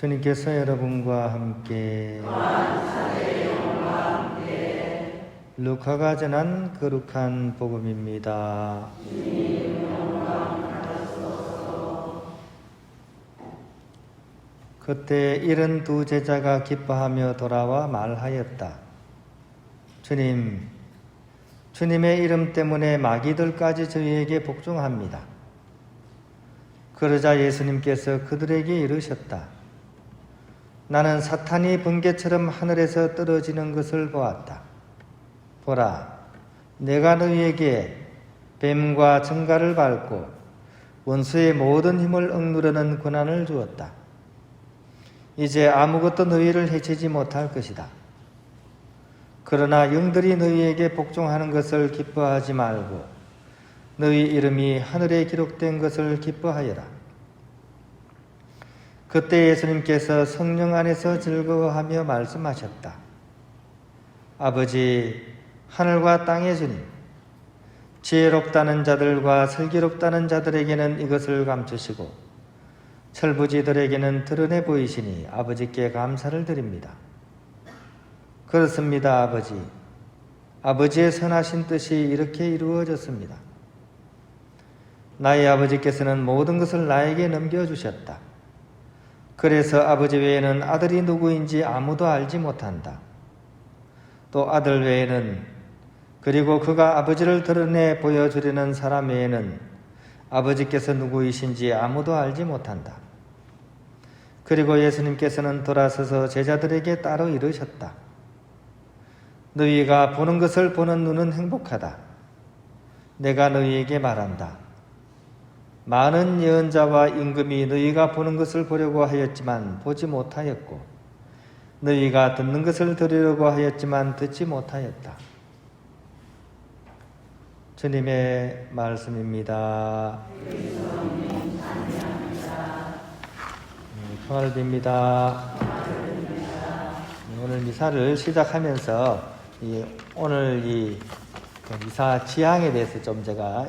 주님께서 여러분과 함께 루카가 전한 거룩한 복음입니다. 그때 72 제자가 기뻐하며 돌아와 말하였다. 주님, 주님의 이름 때문에 마귀들까지 저희에게 복종합니다. 그러자 예수님께서 그들에게 이르셨다. 나는 사탄이 번개처럼 하늘에서 떨어지는 것을 보았다. 보라, 내가 너희에게 뱀과 정갈을 밟고 원수의 모든 힘을 억누르는 권한을 주었다. 이제 아무것도 너희를 해치지 못할 것이다. 그러나 영들이 너희에게 복종하는 것을 기뻐하지 말고 너희 이름이 하늘에 기록된 것을 기뻐하여라. 그때 예수님께서 성령 안에서 즐거워하며 말씀하셨다. 아버지, 하늘과 땅의 주님, 지혜롭다는 자들과 슬기롭다는 자들에게는 이것을 감추시고 철부지들에게는 드러내 보이시니 아버지께 감사를 드립니다. 그렇습니다, 아버지. 아버지의 선하신 뜻이 이렇게 이루어졌습니다. 나의 아버지께서는 모든 것을 나에게 넘겨주셨다. 그래서 아버지 외에는 아들이 누구인지 아무도 알지 못한다. 또 아들 외에는, 그리고 그가 아버지를 드러내 보여주려는 사람 외에는 아버지께서 누구이신지 아무도 알지 못한다. 그리고 예수님께서는 돌아서서 제자들에게 따로 이르셨다. 너희가 보는 것을 보는 눈은 행복하다. 내가 너희에게 말한다. 많은 예언자와 임금이 너희가 보는 것을 보려고 하였지만 보지 못하였고 너희가 듣는 것을 들으려고 하였지만 듣지 못하였다. 주님의 말씀입니다. 평안을 빕니다. 오늘 미사를 시작하면서 오늘 이 미사 지향에 대해서 좀 제가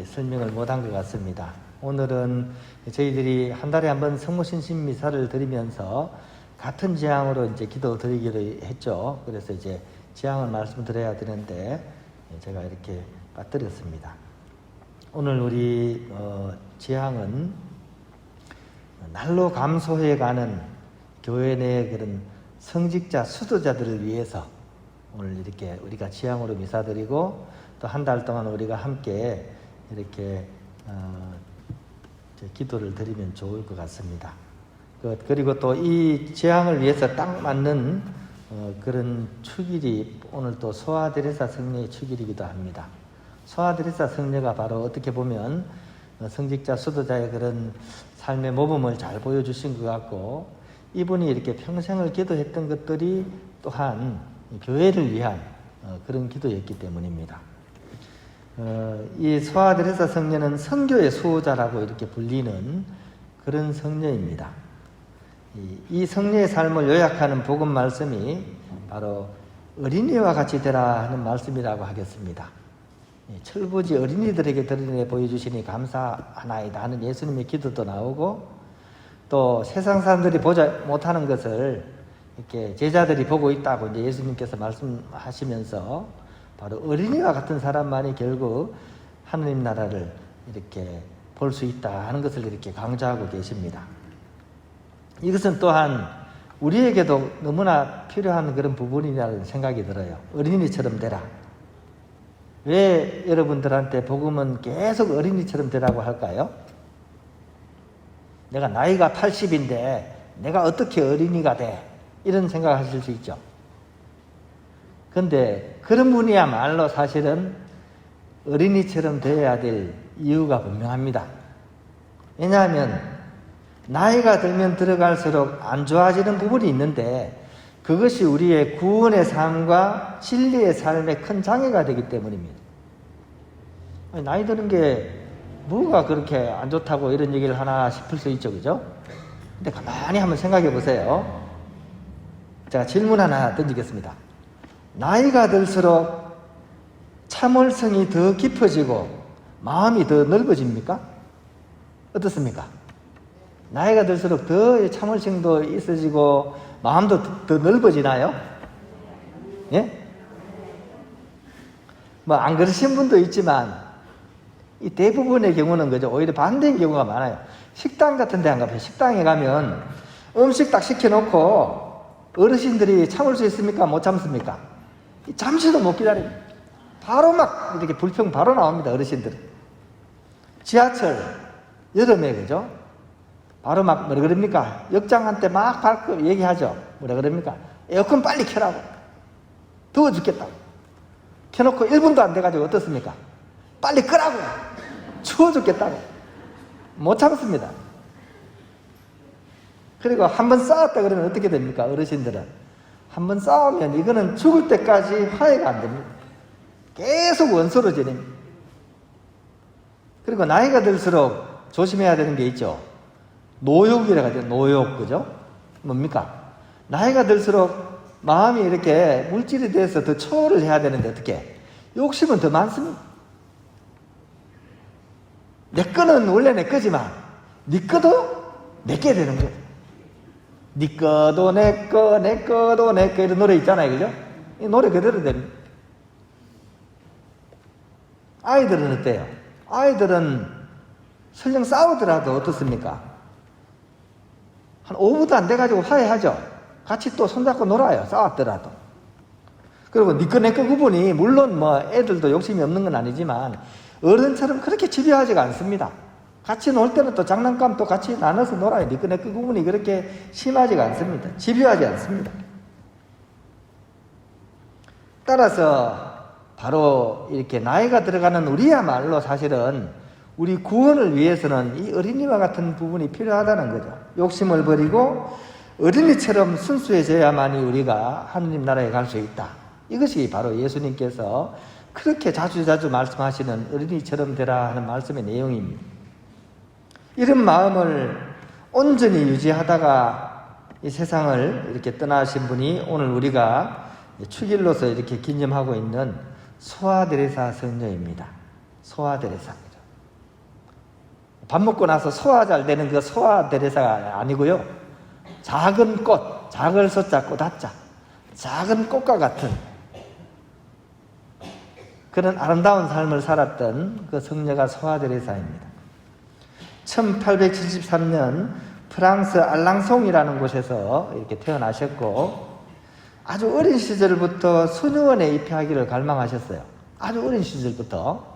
설명을 못한 것 같습니다. 오늘은 저희들이 한 달에 한 번 성모신심 미사를 드리면서 같은 지향으로 이제 기도 드리기로 했죠. 그래서 이제 지향을 말씀드려야 되는데 제가 이렇게 빠뜨렸습니다. 오늘 우리 지향은 날로 감소해가는 교회 내 그런 성직자, 수도자들을 위해서 오늘 이렇게 우리가 지향으로 미사 드리고 또 한 달 동안 우리가 함께 이렇게 기도를 드리면 좋을 것 같습니다. 그리고 또 이 재앙을 위해서 딱 맞는 그런 축일이 오늘 또 소아데레사 성녀의 축일이기도 합니다. 소아데레사 성녀가 바로 어떻게 보면 성직자 수도자의 그런 삶의 모범을 잘 보여주신 것 같고 이분이 이렇게 평생을 기도했던 것들이 또한 교회를 위한 그런 기도였기 때문입니다. 이 소아데레사 성녀는 선교의 수호자라고 이렇게 불리는 그런 성녀입니다. 이 성녀의 삶을 요약하는 복음 말씀이 바로 어린이와 같이 되라 하는 말씀이라고 하겠습니다. 철부지 어린이들에게 드러내 보여주시니 감사하나이다 하는 예수님의 기도도 나오고 또 세상 사람들이 보지 못하는 것을 이렇게 제자들이 보고 있다고 이제 예수님께서 말씀하시면서 바로 어린이와 같은 사람만이 결국 하느님 나라를 이렇게 볼 수 있다 하는 것을 이렇게 강조하고 계십니다. 이것은 또한 우리에게도 너무나 필요한 그런 부분이라는 생각이 들어요. 어린이처럼 되라. 왜 여러분들한테 복음은 계속 어린이처럼 되라고 할까요? 내가 나이가 80인데 내가 어떻게 어린이가 돼? 이런 생각하실 수 있죠. 근데 그런 분이야말로 사실은 어린이처럼 되어야 될 이유가 분명합니다. 왜냐하면 나이가 들면 들어갈수록 안 좋아지는 부분이 있는데 그것이 우리의 구원의 삶과 진리의 삶에 큰 장애가 되기 때문입니다. 나이 드는 게 뭐가 그렇게 안 좋다고 이런 얘기를 하나 싶을 수 있죠, 그죠? 근데 가만히 한번 생각해 보세요. 제가 질문 하나 던지겠습니다. 나이가 들수록 참을성이 더 깊어지고 마음이 더 넓어집니까? 어떻습니까? 나이가 들수록 더 참을성도 있어지고 마음도 더 넓어지나요? 예? 뭐 안 그러신 분도 있지만 이 대부분의 경우는 그죠, 오히려 반대인 경우가 많아요. 식당 같은 데 안 가봐요. 식당에 가면 음식 딱 시켜놓고 어르신들이 참을 수 있습니까? 못 참습니까? 잠시도 못 기다립니다. 바로 막 이렇게 불평 바로 나옵니다. 어르신들은. 지하철 여름에 그죠? 바로 막 뭐라 그럽니까? 역장한테 막 발끈 얘기하죠. 뭐라 그럽니까? 에어컨 빨리 켜라고. 더워 죽겠다고. 켜놓고 1분도 안 돼가지고 어떻습니까? 빨리 끄라고. 추워 죽겠다고. 못 참습니다. 그리고 한번 싸웠다 그러면 어떻게 됩니까? 어르신들은 한번 싸우면 이거는 죽을 때까지 화해가 안 됩니다. 계속 원소로 지냅니다. 그리고 나이가 들수록 조심해야 되는 게 있죠. 노욕이라고 하죠. 노욕, 그죠? 뭡니까? 나이가 들수록 마음이 이렇게 물질에 대해서 더 초월을 해야 되는데 어떻게? 욕심은 더 많습니다. 내 거는 원래 내 거지만 네 거도 내게 되는 거예요. 네 거도 내 거, 내 거도 내 거 이런 노래 있잖아요. 그죠? 이 노래 그대로 됩니다. 아이들은 어때요? 아이들은 설령 싸우더라도 어떻습니까? 한 5분도 안 돼가지고 화해하죠. 같이 또 손잡고 놀아요. 싸웠더라도. 그리고 네 거 내 거 구분이 물론 뭐 애들도 욕심이 없는 건 아니지만 어른처럼 그렇게 집요하지가 않습니다. 같이 놀 때는 또 장난감 또 같이 나눠서 놀아요. 네 거 내 거 구분이 그렇게 심하지가 않습니다. 집요하지 않습니다. 따라서 바로 이렇게 나이가 들어가는 우리야말로 사실은 우리 구원을 위해서는 이 어린이와 같은 부분이 필요하다는 거죠. 욕심을 버리고 어린이처럼 순수해져야만이 우리가 하느님 나라에 갈 수 있다. 이것이 바로 예수님께서 그렇게 자주자주 말씀하시는 어린이처럼 되라 하는 말씀의 내용입니다. 이런 마음을 온전히 유지하다가 이 세상을 이렇게 떠나신 분이 오늘 우리가 축일로서 이렇게 기념하고 있는 소아데레사 성녀입니다. 소아데레사입니다. 밥 먹고 나서 소화 잘 되는 그 소아데레사가 아니고요. 작은 꽃, 작을 소자 꽃하자, 작은 꽃과 같은 그런 아름다운 삶을 살았던 그 성녀가 소아데레사입니다. 1873년 프랑스 알랑송이라는 곳에서 이렇게 태어나셨고 아주 어린 시절부터 수녀원에 입회하기를 갈망하셨어요. 아주 어린 시절부터.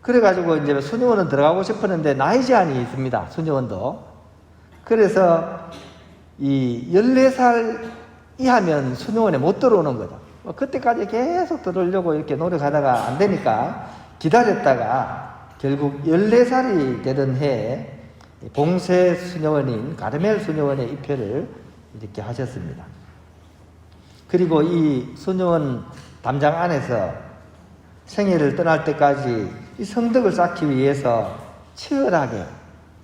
그래가지고 이제 수녀원은 들어가고 싶었는데 나이 제한이 있습니다. 수녀원도. 그래서 이 14살 이하면 수녀원에 못 들어오는 거죠. 그때까지 계속 들어오려고 이렇게 노력하다가 안 되니까 기다렸다가 결국 14살이 되던 해에 봉쇄 수녀원인 가르멜 수녀원에 입회를 이렇게 하셨습니다. 그리고 이 수녀원 담장 안에서 생애를 떠날 때까지 이 성덕을 쌓기 위해서 치열하게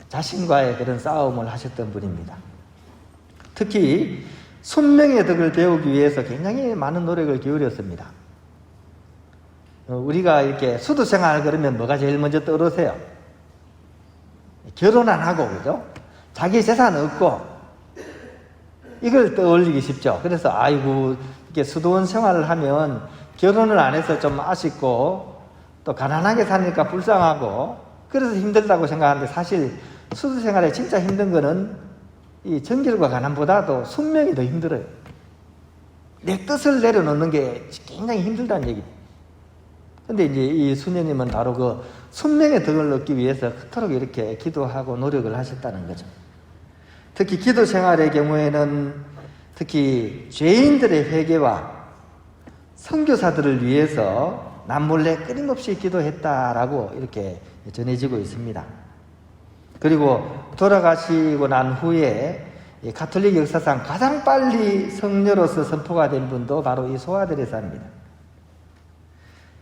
자신과의 그런 싸움을 하셨던 분입니다. 특히 순명의 덕을 배우기 위해서 굉장히 많은 노력을 기울였습니다. 우리가 이렇게 수도 생활 그러면 뭐가 제일 먼저 떠오르세요? 결혼 안 하고, 그죠? 자기 재산 없고, 이걸 떠올리기 쉽죠. 그래서, 아이고, 이렇게 수도원 생활을 하면 결혼을 안 해서 좀 아쉽고, 또 가난하게 사니까 불쌍하고, 그래서 힘들다고 생각하는데 사실 수도 생활에 진짜 힘든 거는 이 정결과 가난보다도 숙명이 더 힘들어요. 내 뜻을 내려놓는 게 굉장히 힘들다는 얘기입니다. 근데 이제 이 수녀님은 바로 그 숙명의 덕을 얻기 위해서 그토록 이렇게 기도하고 노력을 하셨다는 거죠. 특히 기도 생활의 경우에는 특히 죄인들의 회개와 선교사들을 위해서 남몰래 끊임없이 기도했다라고 이렇게 전해지고 있습니다. 그리고 돌아가시고 난 후에 가톨릭 역사상 가장 빨리 성녀로서 선포가 된 분도 바로 이 소아데레사입니다.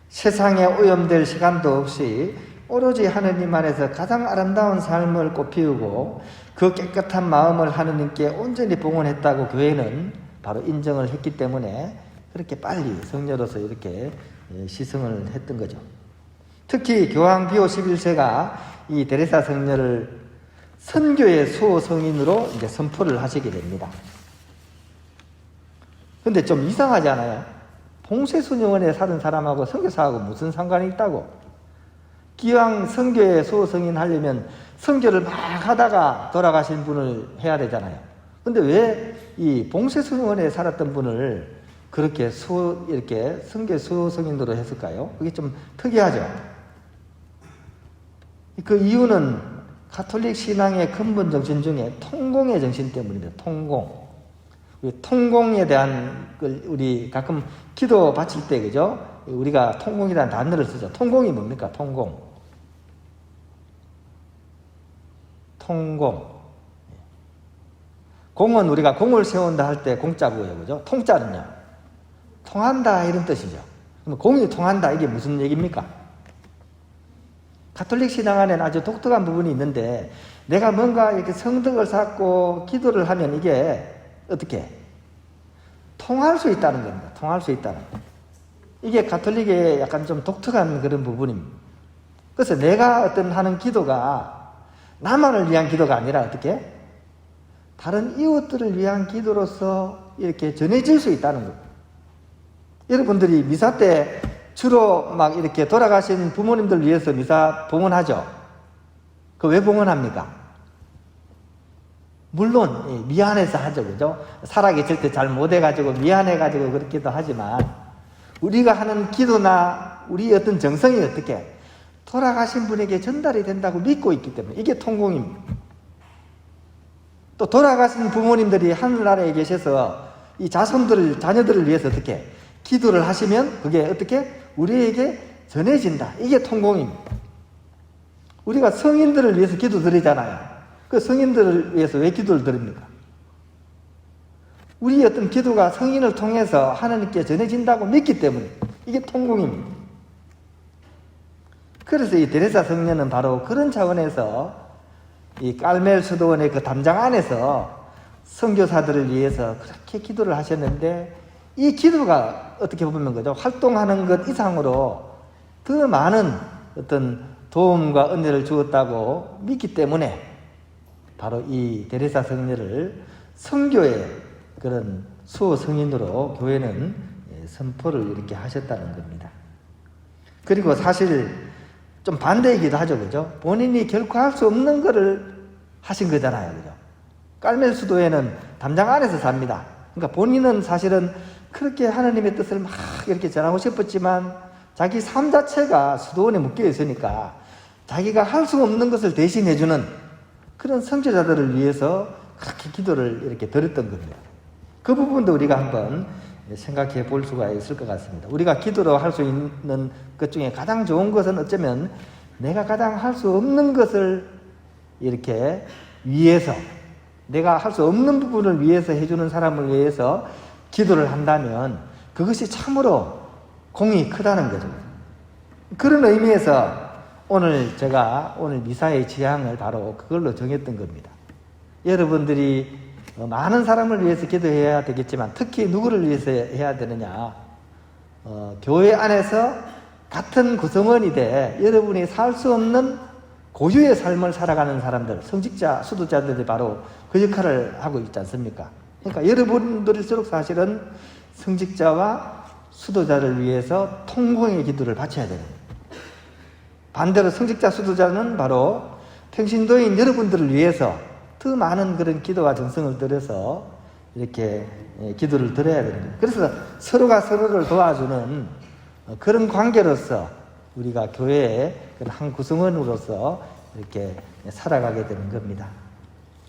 세상에 오염될 시간도 없이 오로지 하느님 안에서 가장 아름다운 삶을 꽃피우고 그 깨끗한 마음을 하느님께 온전히 봉헌했다고 교회는 바로 인정을 했기 때문에 그렇게 빨리 성녀로서 이렇게 시승을 했던 거죠. 특히 교황 비오 11세가 이 데레사 성녀를 선교의 수호성인으로 이제 선포를 하시게 됩니다. 근데 좀 이상하지 않아요? 봉쇄수녀원에 사는 사람하고 선교사하고 무슨 상관이 있다고? 기왕 선교의 수호성인 하려면 선교를 막 하다가 돌아가신 분을 해야 되잖아요. 근데 왜 이 봉쇄수녀원에 살았던 분을 그렇게 이렇게 선교 수호성인으로 했을까요? 그게 좀 특이하죠. 그 이유는 가톨릭 신앙의 근본 정신 중에 통공의 정신 때문입니다. 통공. 통공에 대한 걸 우리 가끔 기도 바칠 때, 그죠? 우리가 통공이라는 단어를 쓰죠. 통공이 뭡니까? 통공. 통공. 공은 우리가 공을 세운다 할 때 공자고요, 그죠? 통자는요, 통한다 이런 뜻이죠. 그럼 공이 통한다 이게 무슨 얘기입니까? 가톨릭 신앙 안에는 아주 독특한 부분이 있는데, 내가 뭔가 이렇게 성덕을 쌓고 기도를 하면 이게 어떻게 통할 수 있다는 겁니다. 통할 수 있다는 거. 이게 가톨릭의 약간 좀 독특한 그런 부분입니다. 그래서 내가 어떤 하는 기도가 나만을 위한 기도가 아니라 어떻게 다른 이웃들을 위한 기도로서 이렇게 전해질 수 있다는 거예요. 여러분들이 미사 때 주로 막 이렇게 돌아가신 부모님들 위해서 미사 봉헌하죠. 그 왜 봉헌합니까? 물론 미안해서 하죠, 그죠? 살아계실 때 잘 못해가지고 미안해가지고 그렇기도 하지만, 우리가 하는 기도나 우리 어떤 정성이 어떻게 돌아가신 분에게 전달이 된다고 믿고 있기 때문에 이게 통공입니다. 또 돌아가신 부모님들이 하늘나라에 계셔서 이 자녀들을 위해서 어떻게 기도를 하시면 그게 어떻게 우리에게 전해진다. 이게 통공입니다. 우리가 성인들을 위해서 기도 드리잖아요. 그 성인들을 위해서 왜 기도를 드립니까? 우리 어떤 기도가 성인을 통해서 하나님께 전해진다고 믿기 때문에 이게 통공입니다. 그래서 이 데레사 성녀는 바로 그런 차원에서 이 깔멜 수도원의 그 담장 안에서 선교사들을 위해서 그렇게 기도를 하셨는데, 이 기도가 어떻게 보면 그죠? 활동하는 것 이상으로 더 많은 어떤 도움과 은혜를 주었다고 믿기 때문에 바로 이 데레사 성녀를 선교의 그런 수호 성인으로 교회는 선포를 이렇게 하셨다는 겁니다. 그리고 사실 좀 반대이기도 하죠, 그죠? 본인이 결코 할 수 없는 거를 하신 거잖아요, 그죠? 깔멜 수도에는 담장 안에서 삽니다. 그러니까 본인은 사실은 그렇게 하나님의 뜻을 막 이렇게 전하고 싶었지만 자기 삶 자체가 수도원에 묶여 있으니까 자기가 할 수 없는 것을 대신해주는 그런 선교자들을 위해서 그렇게 기도를 이렇게 드렸던 겁니다. 그 부분도 우리가 한번 생각해 볼 수가 있을 것 같습니다. 우리가 기도로 할 수 있는 것 중에 가장 좋은 것은 어쩌면 내가 가장 할 수 없는 것을 이렇게 위해서, 내가 할 수 없는 부분을 위해서 해주는 사람을 위해서 기도를 한다면 그것이 참으로 공이 크다는 거죠. 그런 의미에서 제가 오늘 미사의 지향을 바로 그걸로 정했던 겁니다. 여러분들이 많은 사람을 위해서 기도해야 되겠지만 특히 누구를 위해서 해야 되느냐? 교회 안에서 같은 구성원이 돼 여러분이 살 수 없는 고유의 삶을 살아가는 사람들, 성직자, 수도자들이 바로 그 역할을 하고 있지 않습니까? 그러니까 여러분들일수록 사실은 성직자와 수도자를 위해서 통공의 기도를 바쳐야 돼요. 반대로 성직자, 수도자는 바로 평신도인 여러분들을 위해서 더 많은 그런 기도와 정성을 들여서 이렇게 기도를 드려야 됩니다. 그래서 서로가 서로를 도와주는 그런 관계로서 우리가 교회의 한 구성원으로서 이렇게 살아가게 되는 겁니다.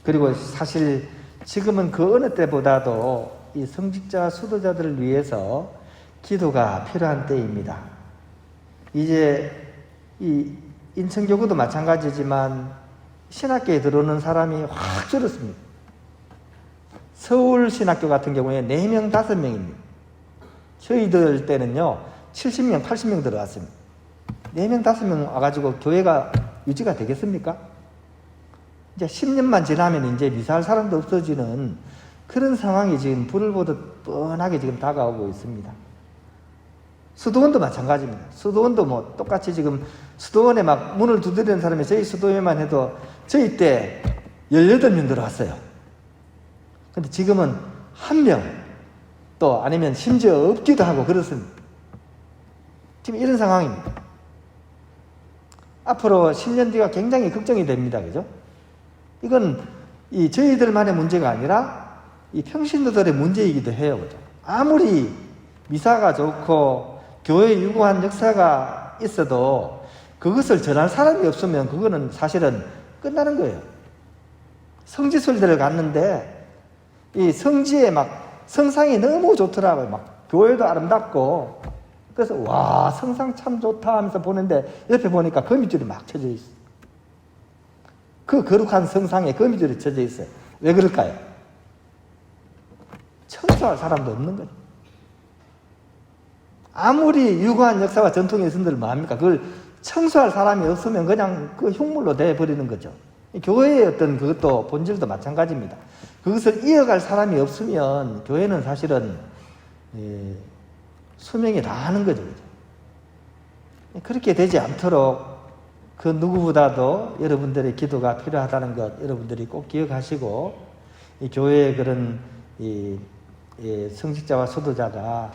그리고 사실 지금은 그 어느 때보다도 이 성직자 수도자들을 위해서 기도가 필요한 때입니다. 이제 이 인천교구도 마찬가지지만 신학교에 들어오는 사람이 확 줄었습니다. 서울 신학교 같은 경우에 4명, 5명입니다. 저희들 때는요 70명, 80명 들어왔습니다. 4명, 5명 와가지고 교회가 유지가 되겠습니까? 이제 10년만 지나면 이제 미사할 사람도 없어지는 그런 상황이 지금 불을 보듯 뻔하게 지금 다가오고 있습니다. 수도원도 마찬가지입니다. 수도원도 뭐 똑같이 지금 수도원에 막 문을 두드리는 사람이 저희 수도회만 해도 저희 때 18명 들어왔어요. 근데 지금은 1명, 또 아니면 심지어 없기도 하고 그렇습니다. 지금 이런 상황입니다. 앞으로 10년 뒤가 굉장히 걱정이 됩니다. 그죠? 이건 저희들만의 문제가 아니라 이 평신도들의 문제이기도 해요. 그죠? 아무리 미사가 좋고 교회에 유구한 역사가 있어도 그것을 전할 사람이 없으면 그거는 사실은 끝나는 거예요. 성지순례를 갔는데 이 성지에 막 성상이 너무 좋더라고요. 막 교회도 아름답고 그래서 와 성상 참 좋다 하면서 보는데 옆에 보니까 거미줄이 막 쳐져 있어요. 그 거룩한 성상에 거미줄이 쳐져 있어요. 왜 그럴까요? 청소할 사람도 없는 거예요. 아무리 유구한 역사와 전통이 있은들 뭐합니까? 그걸 청소할 사람이 없으면 그냥 그 흉물로 돼버리는 거죠. 교회의 어떤 그것도 본질도 마찬가지입니다. 그것을 이어갈 사람이 없으면 교회는 사실은 수명이 다 하는 거죠. 그렇게 되지 않도록 그 누구보다도 여러분들의 기도가 필요하다는 것 여러분들이 꼭 기억하시고 이 교회의 그런 성직자와 수도자가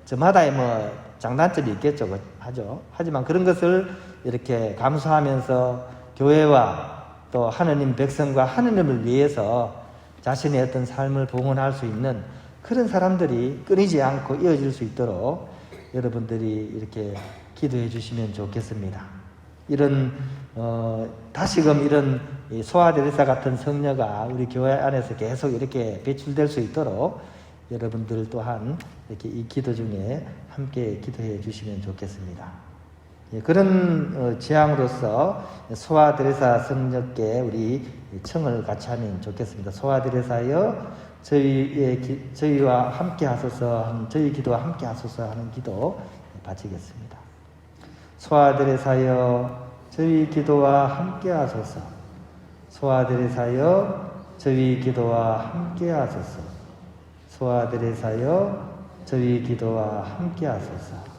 저마다의 뭐 장단점이 있겠죠. 하죠. 하지만 그런 것을 이렇게 감수하면서 교회와 또 하느님 백성과 하느님을 위해서 자신의 어떤 삶을 봉헌할 수 있는 그런 사람들이 끊이지 않고 이어질 수 있도록 여러분들이 이렇게 기도해 주시면 좋겠습니다. 이런 다시금 이런 소아데레사 같은 성녀가 우리 교회 안에서 계속 이렇게 배출될 수 있도록 여러분들 또한 이렇게 이 기도 중에 함께 기도해 주시면 좋겠습니다. 그런 재앙으로서 소아데레사 성녀께 우리 청을 같이 하면 좋겠습니다. 소아데레사여 저희와 함께 하소서, 저희 기도와 함께 하소서 하는 기도 바치겠습니다. 소아데레사여 저희 기도와 함께 하소서. 소아데레사여 저희 기도와 함께 하소서. 소아데레사여 저희 기도와 함께 하소서.